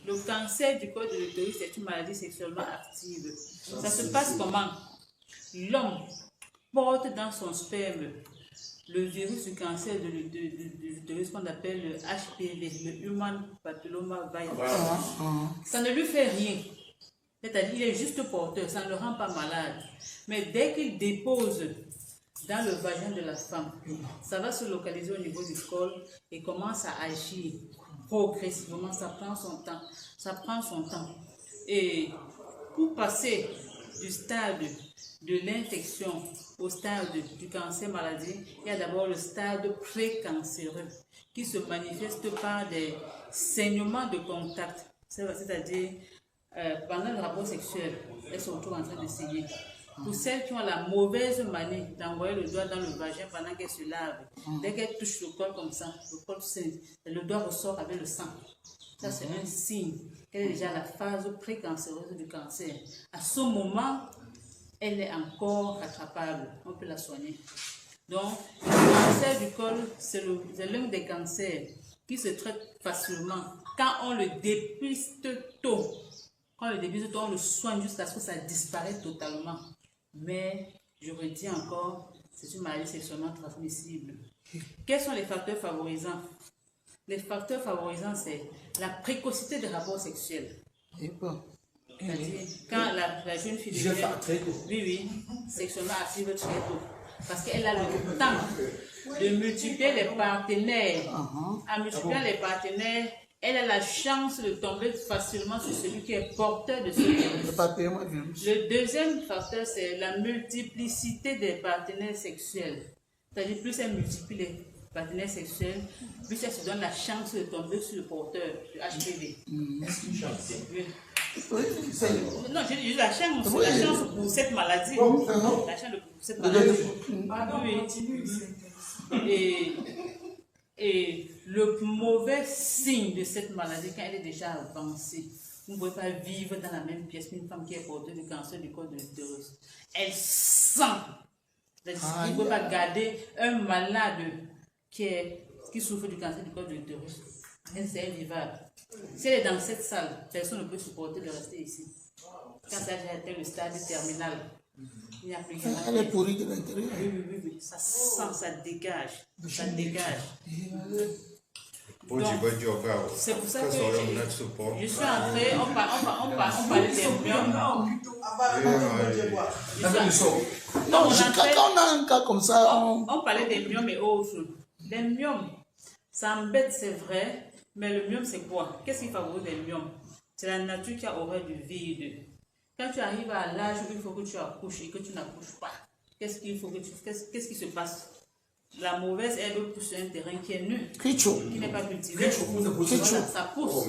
Le cancer du col de l'utérus est une maladie sexuellement active. Ça se passe comment? L'homme porte dans son sperme le virus du cancer de l'utérus qu'on appelle le HPV, le Human Papilloma Virus. Ça ne lui fait rien. C'est-à-dire qu'il est juste porteur, ça ne le rend pas malade. Mais dès qu'il dépose dans le vagin de la femme, ça va se localiser au niveau du col et commence à agir progressivement. Ça prend son temps. Ça prend son temps. Et pour passer du stade de l'infection au stade du cancer maladie, il y a d'abord le stade précancéreux qui se manifeste par des saignements de contact. C'est-à-dire, pendant le rapport sexuel, elles se retrouvent en train de saigner. Pour celles qui ont la mauvaise manie d'envoyer le doigt dans le vagin pendant qu'elles se lavent, dès qu'elles touchent le col comme ça, le col saigne, le doigt ressort avec le sang. Ça, c'est un signe qu'elle est déjà à la phase précancéreuse du cancer. À ce moment, elle est encore rattrapable. On peut la soigner. Donc, le cancer du col, c'est l'un des cancers qui se traite facilement quand on le dépiste tôt. Quand on le dépiste tôt, on le soigne jusqu'à ce que ça disparaisse totalement. Mais, je redis encore, c'est une maladie sexuellement transmissible. Quels sont les facteurs favorisants? Les facteurs favorisants, c'est la précocité des rapports sexuels. C'est-à-dire, quand la jeune fille devient, oui, sexuellement active très tôt. Parce qu'elle a le temps de multiplier les partenaires. En multipliant les partenaires, elle a la chance de tomber facilement sur celui qui est porteur de ce virus. Le deuxième facteur, c'est la multiplicité des partenaires sexuels. C'est-à-dire, plus elle multiplie les partenaires sexuels, plus elle se donne la chance de tomber sur le porteur du HPV. Non, j'ai dit la chance pour cette maladie. La chance pour cette maladie. Et le mauvais signe de cette maladie, quand elle est déjà avancée, vous ne pouvez pas vivre dans la même pièce qu'une femme qui est porteuse du cancer du col de l'utérus. Elle sent. Vous ne pouvez pas garder un malade qui souffre du cancer du col de l'utérus. C'est invivable. Si elle est dans cette salle, personne ne peut supporter de rester ici. Quand ça a atteint le stade terminal, il n'y a plus rien. Elle est pourrie de l'intérieur. Oui. Ça sent, ça dégage. Ça dégage. C'est pour ça que je suis entrée, on parlait des myomes. Quand on a un cas comme ça, on parlait des myomes et autres. Les myomes, ça embête, c'est vrai. Mais le myome, c'est quoi? Qu'est-ce qui favorise les myomes? C'est la nature qui a horreur du vide. Quand tu arrives à l'âge où il faut que tu accouches et que tu n'accouches pas, qu'est-ce qui se passe? La mauvaise herbe pousse sur un terrain qui est nu, qui n'est pas cultivé. Voilà, ça pousse.